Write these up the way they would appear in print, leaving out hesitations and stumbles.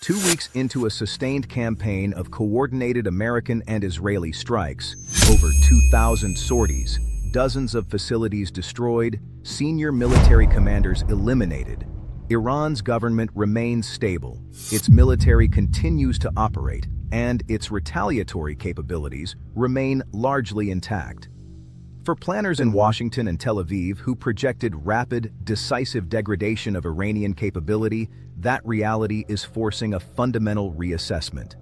2 weeks into a sustained campaign of coordinated American and Israeli strikes, over 2,000 sorties, dozens of facilities destroyed, senior military commanders eliminated, Iran's government remains stable, its military continues to operate, and its retaliatory capabilities remain largely intact. For planners in Washington and Tel Aviv who projected rapid, decisive degradation of Iranian capability, that reality is forcing a fundamental reassessment.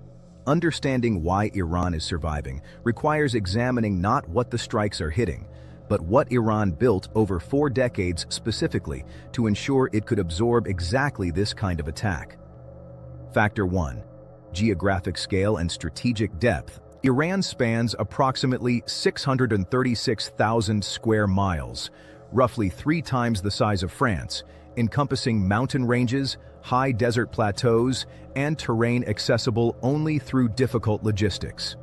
Understanding why Iran is surviving requires examining not what the strikes are hitting, but what Iran built over 4 decades specifically to ensure it could absorb exactly this kind of attack. Factor 1. Geographic scale and strategic depth. Iran spans approximately 636,000 square miles, roughly 3 times the size of France, encompassing mountain ranges, high desert plateaus, and terrain accessible only through difficult logistics.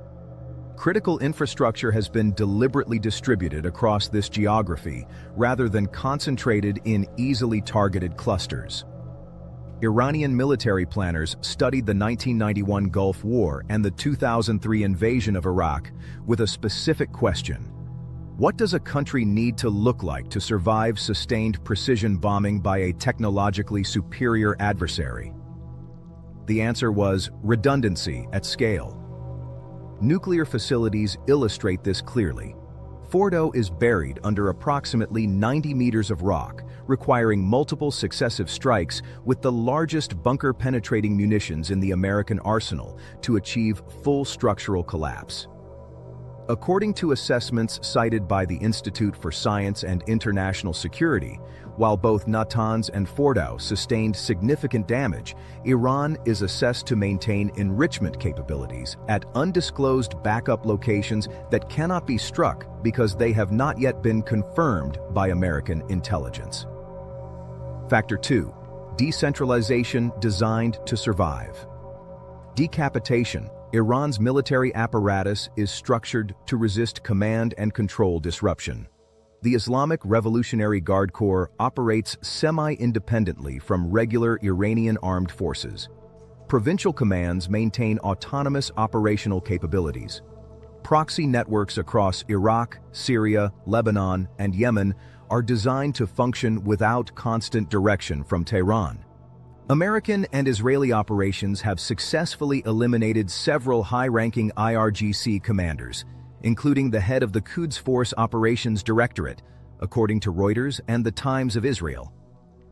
Critical infrastructure has been deliberately distributed across this geography rather than concentrated in easily targeted clusters. Iranian military planners studied the 1991 Gulf War and the 2003 invasion of Iraq with a specific question: what does a country need to look like to survive sustained precision bombing by a technologically superior adversary? The answer was redundancy at scale. Nuclear facilities illustrate this clearly. Fordo is buried under approximately 90 meters of rock, requiring multiple successive strikes with the largest bunker-penetrating munitions in the American arsenal to achieve full structural collapse. According to assessments cited by the Institute for Science and International Security, while both Natanz and Fordo sustained significant damage, Iran is assessed to maintain enrichment capabilities at undisclosed backup locations that cannot be struck because they have not yet been confirmed by American intelligence. Factor 2. Decentralization designed to survive. Decapitation. Iran's military apparatus is structured to resist command and control disruption. The Islamic Revolutionary Guard Corps operates semi-independently from regular Iranian armed forces. Provincial commands maintain autonomous operational capabilities. Proxy networks across Iraq, Syria, Lebanon, and Yemen are designed to function without constant direction from Tehran. American and Israeli operations have successfully eliminated several high-ranking IRGC commanders, including the head of the Quds Force Operations Directorate, according to Reuters and the Times of Israel.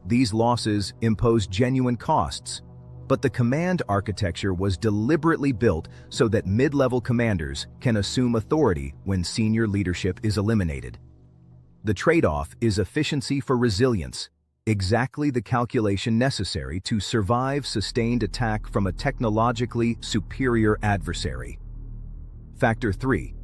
These losses impose genuine costs, but the command architecture was deliberately built so that mid-level commanders can assume authority when senior leadership is eliminated. The trade-off is efficiency for resilience, exactly the calculation necessary to survive sustained attack from a technologically superior adversary. Factor 3.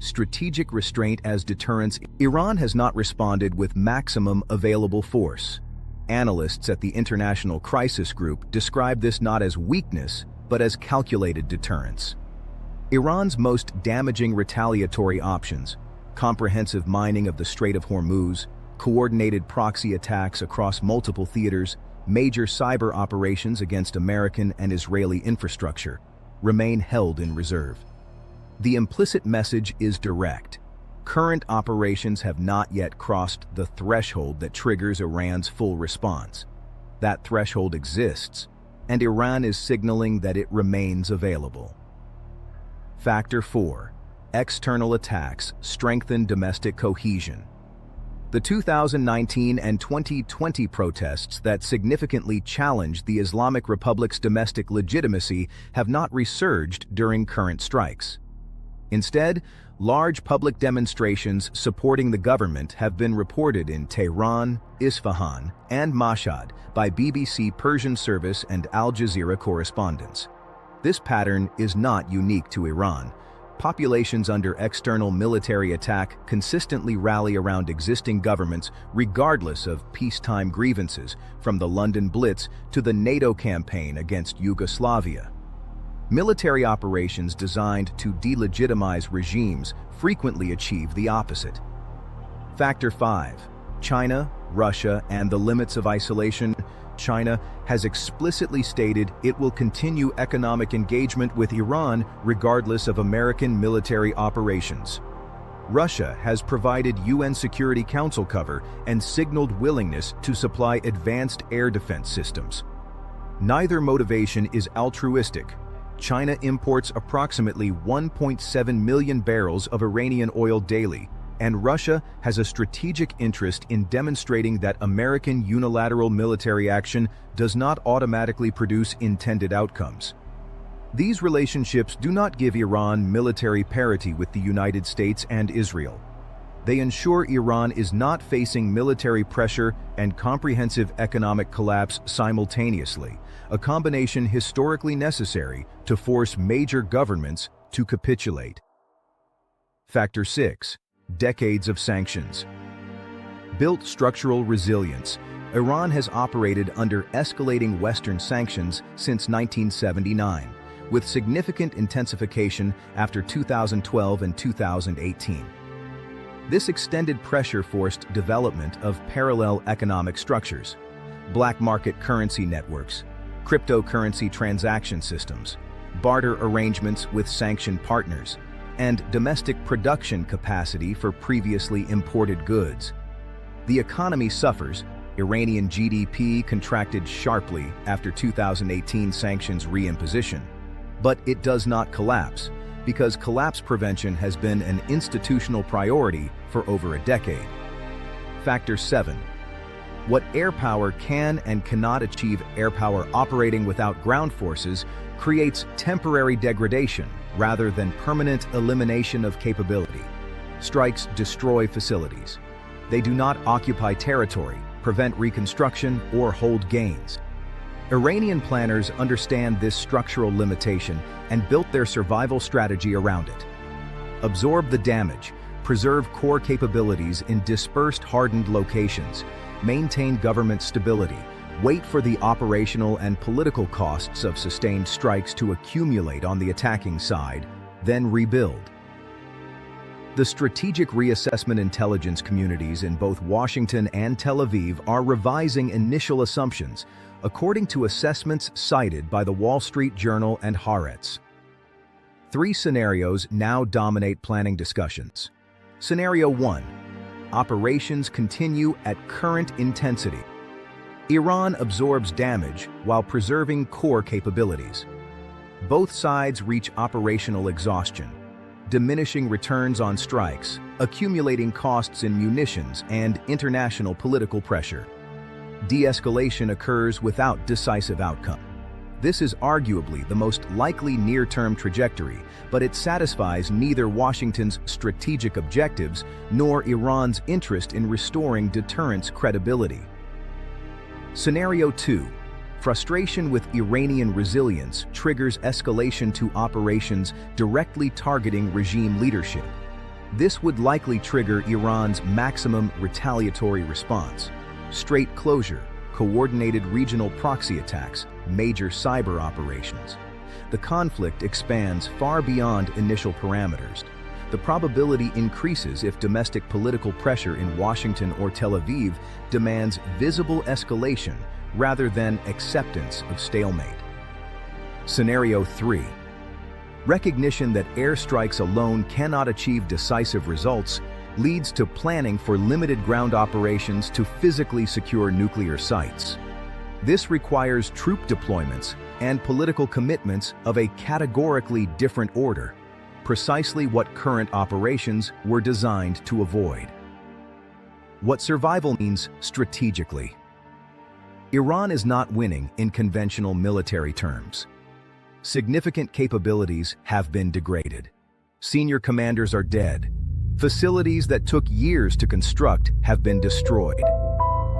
Strategic restraint as deterrence. Iran has not responded with maximum available force. Analysts at the International Crisis Group describe this not as weakness, but as calculated deterrence. Iran's most damaging retaliatory options, comprehensive mining of the Strait of Hormuz, coordinated proxy attacks across multiple theaters, major cyber operations against American and Israeli infrastructure, remain held in reserve. The implicit message is direct. Current operations have not yet crossed the threshold that triggers Iran's full response. That threshold exists, and Iran is signaling that it remains available. Factor 4. External attacks strengthen domestic cohesion. The 2019 and 2020 protests that significantly challenged the Islamic Republic's domestic legitimacy have not resurged during current strikes. Instead, large public demonstrations supporting the government have been reported in Tehran, Isfahan, and Mashhad by BBC Persian Service and Al Jazeera correspondents. This pattern is not unique to Iran. Populations under external military attack consistently rally around existing governments regardless of peacetime grievances, from the London Blitz to the NATO campaign against Yugoslavia. Military operations designed to delegitimize regimes frequently achieve the opposite. Factor 5. China, Russia, and the limits of isolation. China has explicitly stated it will continue economic engagement with Iran regardless of American military operations. Russia has provided UN Security Council cover and signaled willingness to supply advanced air defense systems. Neither motivation is altruistic. China imports approximately 1.7 million barrels of Iranian oil daily, and Russia has a strategic interest in demonstrating that American unilateral military action does not automatically produce intended outcomes. These relationships do not give Iran military parity with the United States and Israel. They ensure Iran is not facing military pressure and comprehensive economic collapse simultaneously, a combination historically necessary to force major governments to capitulate. Factor 6. Decades of sanctions. Built structural resilience, Iran has operated under escalating Western sanctions since 1979, with significant intensification after 2012 and 2018. This extended pressure forced development of parallel economic structures, black market currency networks, cryptocurrency transaction systems, barter arrangements with sanctioned partners, and domestic production capacity for previously imported goods. The economy suffers. Iranian GDP contracted sharply after 2018 sanctions reimposition, but it does not collapse because collapse prevention has been an institutional priority for over a decade. Factor 7. What air power can and cannot achieve. Air power operating without ground forces creates temporary degradation rather than permanent elimination of capability. Strikes destroy facilities. They do not occupy territory, prevent reconstruction, or hold gains. Iranian planners understand this structural limitation and built their survival strategy around it. Absorb the damage, preserve core capabilities in dispersed hardened locations, maintain government stability, wait for the operational and political costs of sustained strikes to accumulate on the attacking side, then rebuild. The strategic reassessment intelligence communities in both Washington and Tel Aviv are revising initial assumptions, according to assessments cited by the Wall Street Journal and Haaretz. 3 scenarios now dominate planning discussions. Scenario 1. Operations continue at current intensity. Iran absorbs damage while preserving core capabilities. Both sides reach operational exhaustion, diminishing returns on strikes, accumulating costs in munitions, and international political pressure. De-escalation occurs without decisive outcome. This is arguably the most likely near-term trajectory, but it satisfies neither Washington's strategic objectives nor Iran's interest in restoring deterrence credibility. Scenario 2. Frustration with Iranian resilience triggers escalation to operations directly targeting regime leadership. This would likely trigger Iran's maximum retaliatory response: strait closure, coordinated regional proxy attacks, major cyber operations. The conflict expands far beyond initial parameters. The probability increases if domestic political pressure in Washington or Tel Aviv demands visible escalation rather than acceptance of stalemate. Scenario 3. Recognition that airstrikes alone cannot achieve decisive results leads to planning for limited ground operations to physically secure nuclear sites. This requires troop deployments and political commitments of a categorically different order, precisely what current operations were designed to avoid. What survival means strategically. Iran is not winning in conventional military terms. Significant capabilities have been degraded. Senior commanders are dead. Facilities that took years to construct have been destroyed.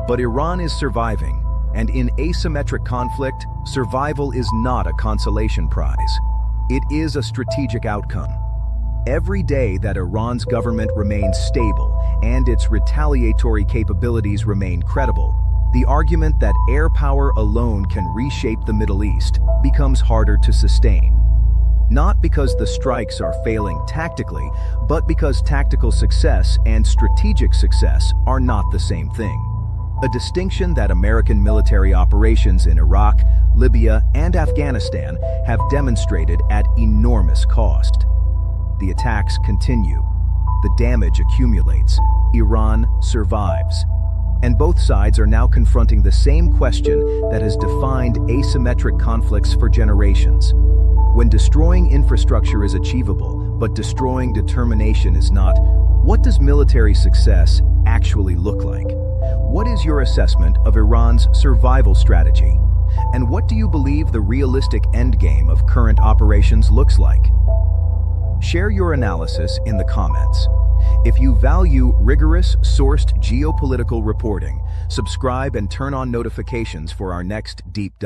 But Iran is surviving, and in asymmetric conflict, survival is not a consolation prize. It is a strategic outcome. Every day that Iran's government remains stable and its retaliatory capabilities remain credible, the argument that air power alone can reshape the Middle East becomes harder to sustain. Not because the strikes are failing tactically, but because tactical success and strategic success are not the same thing. a distinction that American military operations in Iraq, Libya, and Afghanistan have demonstrated at enormous cost. The attacks continue. The damage accumulates. Iran survives. And both sides are now confronting the same question that has defined asymmetric conflicts for generations. When destroying infrastructure is achievable, but destroying determination is not, what does military success actually look like? What is your assessment of Iran's survival strategy? And what do you believe the realistic endgame of current operations looks like? Share your analysis in the comments. If you value rigorous, sourced geopolitical reporting, subscribe and turn on notifications for our next deep dive.